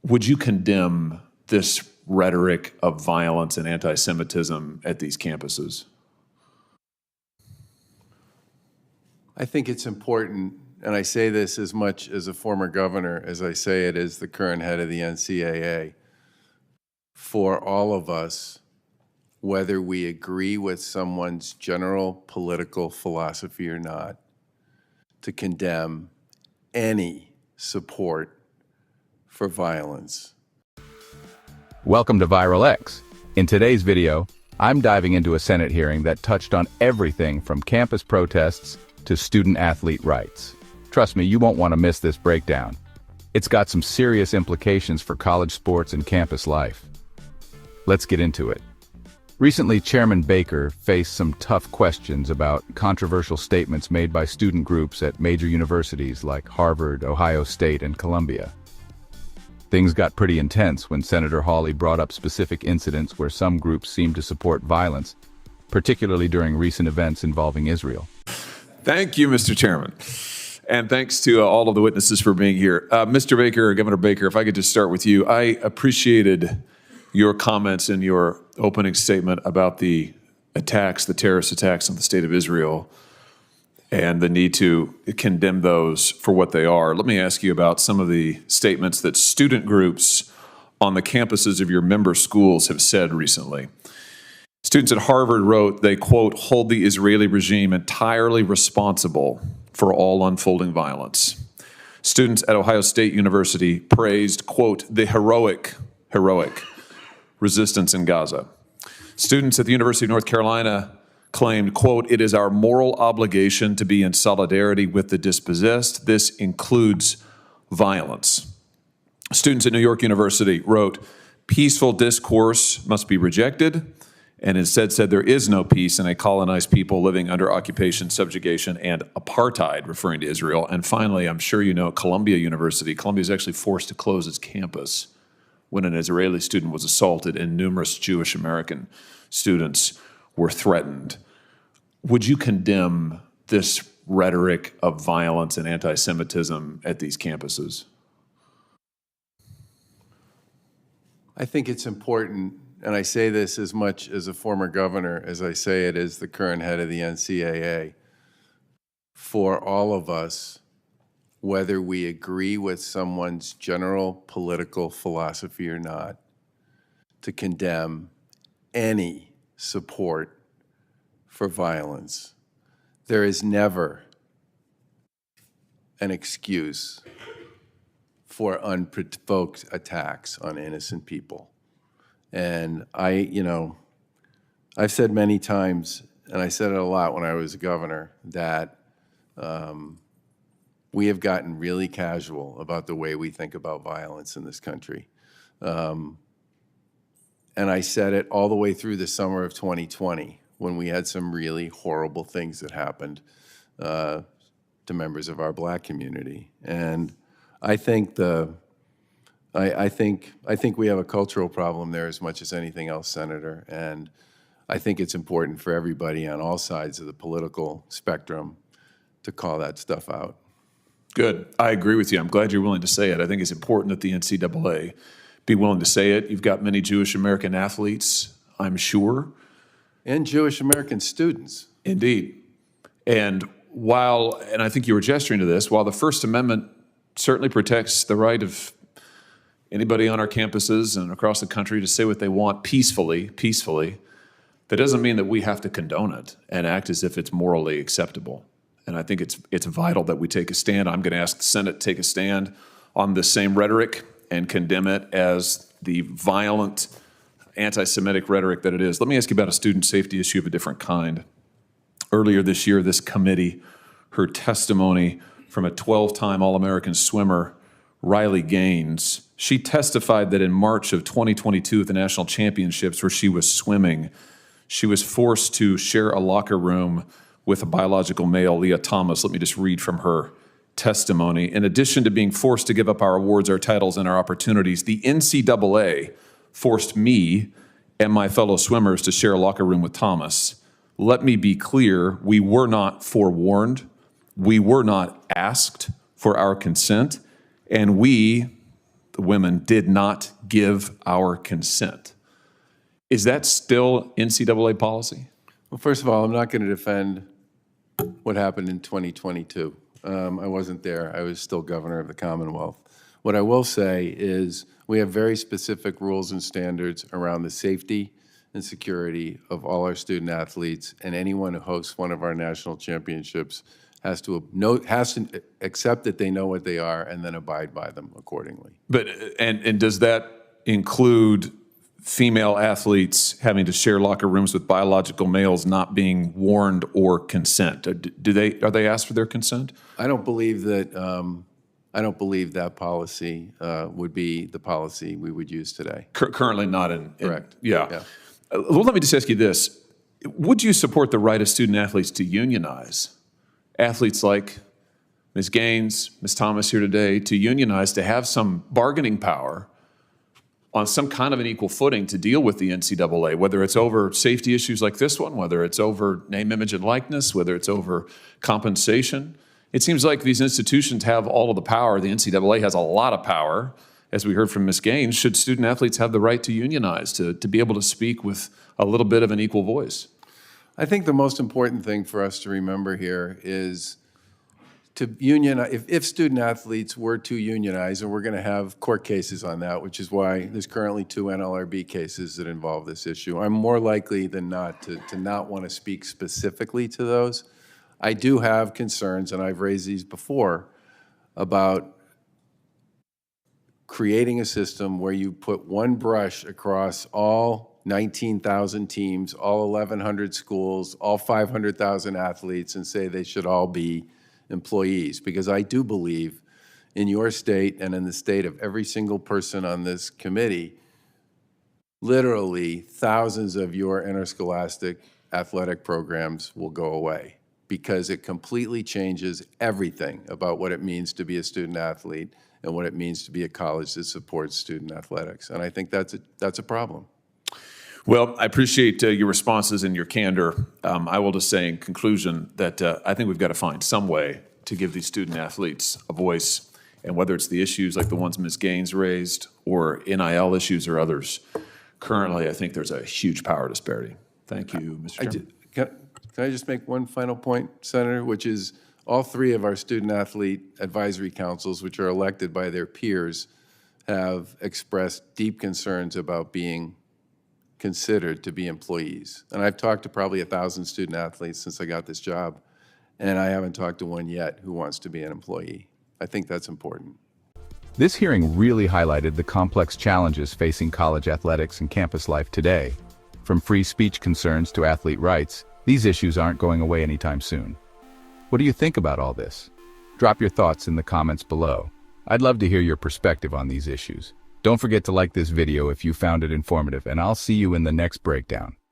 Would you condemn this rhetoric of violence and anti-Semitism at these campuses? I think it's important, and I say this as much as a former governor as I say it as the current head of the NCAA, for all of us, whether we agree with someone's general political philosophy or not, to condemn any support for violence. Welcome to Viral X. In today's video, I'm diving into a Senate hearing that touched on everything from campus protests to student-athlete rights. Trust me, you won't want to miss this breakdown. It's got some serious implications for college sports and campus life. Let's get into it. Recently, Chairman Baker faced some tough questions about controversial statements made by student groups at major universities like Harvard, Ohio State, and Columbia. Things got pretty intense when Senator Hawley brought up specific incidents where some groups seemed to support violence, particularly during recent events involving Israel. Thank you, Mr. Chairman. And thanks to all of the witnesses for being here. Mr. Baker, Governor Baker, if I could just start with you. I appreciated your comments in your opening statement about the attacks, the terrorist attacks on the state of Israel, and the need to condemn those for what they are. Let me ask you about some of the statements that student groups on the campuses of your member schools have said recently. Students at Harvard wrote they, quote, hold the Israeli regime entirely responsible for all unfolding violence. Students at Ohio State University praised, quote, the heroic resistance in Gaza. Students at the University of North Carolina claimed, quote, it is our moral obligation to be in solidarity with the dispossessed. This includes violence. Students at New York University wrote, peaceful discourse must be rejected, and instead said there is no peace in a colonized people living under occupation, subjugation, and apartheid, referring to Israel. And finally, I'm sure you know, Columbia University. Columbia is actually forced to close its campus when an Israeli student was assaulted and numerous Jewish American students were threatened. Would you condemn this rhetoric of violence and anti-Semitism at these campuses? I think it's important, and I say this as much as a former governor as I say it as the current head of the NCAA, for all of us, whether we agree with someone's general political philosophy or not, to condemn any support for violence. There is never an excuse for unprovoked attacks on innocent people. And I've said many times, and I said it a lot when I was a governor, that we have gotten really casual about the way we think about violence in this country. And I said it all the way through the summer of 2020 when we had some really horrible things that happened to members of our Black community. And I think I think we have a cultural problem there as much as anything else, Senator. And I think it's important for everybody on all sides of the political spectrum to call that stuff out. Good. I agree with you. I'm glad you're willing to say it. I think it's important that the NCAA be willing to say it. You've got many Jewish American athletes, I'm sure. And Jewish American students. Indeed. And I think you were gesturing to this, while the First Amendment certainly protects the right of anybody on our campuses and across the country to say what they want peacefully, that doesn't mean that we have to condone it and act as if it's morally acceptable. And I think it's vital that we take a stand. I'm going to ask the Senate to take a stand on the same rhetoric and condemn it as the violent anti-Semitic rhetoric that it is. Let me ask you about a student safety issue of a different kind. Earlier this year, this committee heard testimony from a 12-time All-American swimmer, Riley Gaines. She testified that in March of 2022 at the national championships where she was swimming, she was forced to share a locker room with a biological male, Leah Thomas. Let me just read from her testimony. In addition to being forced to give up our awards, our titles, and our opportunities, the NCAA forced me and my fellow swimmers to share a locker room with Thomas. Let me be clear, we were not forewarned, we were not asked for our consent, and we the women did not give our consent. Is that still NCAA policy? Well, first of all, I'm not going to defend what happened in 2022. I wasn't there. I was still governor of the Commonwealth. What I will say is we have very specific rules and standards around the safety and security of all our student athletes, and anyone who hosts one of our national championships has to accept that they know what they are and then abide by them accordingly. But and does that include female athletes having to share locker rooms with biological males not being warned or consent? Are they asked for their consent? I don't believe that. I don't believe that policy would be the policy we would use today. Currently not in. Correct. Yeah. Well, let me just ask you this: would you support the right of student athletes to unionize? Athletes like Ms. Gaines, Ms. Thomas here today, to unionize, to have some bargaining power on some kind of an equal footing to deal with the NCAA, whether it's over safety issues like this one, whether it's over name, image, and likeness, whether it's over compensation. It seems like these institutions have all of the power. The NCAA has a lot of power, as we heard from Ms. Gaines. Should student athletes have the right to unionize, to be able to speak with a little bit of an equal voice? I think the most important thing for us to remember here is to unionize. If student athletes were to unionize, and we're going to have court cases on that, which is why there's currently 2 NLRB cases that involve this issue. I'm more likely than not to not want to speak specifically to those. I do have concerns, and I've raised these before, about creating a system where you put one brush across all 19,000 teams, all 1,100 schools, all 500,000 athletes, and say they should all be employees. Because I do believe in your state and in the state of every single person on this committee, literally thousands of your interscholastic athletic programs will go away, because it completely changes everything about what it means to be a student athlete and what it means to be a college that supports student athletics. And I think that's a problem. Well, I appreciate your responses and your candor. I will just say in conclusion that I think we've got to find some way to give these student athletes a voice, and whether it's the issues like the ones Ms. Gaines raised or NIL issues or others, currently I think there's a huge power disparity. Thank you, Mr. Chairman. Can I just make one final point, Senator, which is all 3 of our student athlete advisory councils, which are elected by their peers, have expressed deep concerns about being considered to be employees. And I've talked to probably 1,000 student athletes since I got this job, and I haven't talked to one yet who wants to be an employee. I think that's important. This hearing really highlighted the complex challenges facing college athletics and campus life today. From free speech concerns to athlete rights, these issues aren't going away anytime soon. What do you think about all this? Drop your thoughts in the comments below. I'd love to hear your perspective on these issues. Don't forget to like this video if you found it informative, and I'll see you in the next breakdown.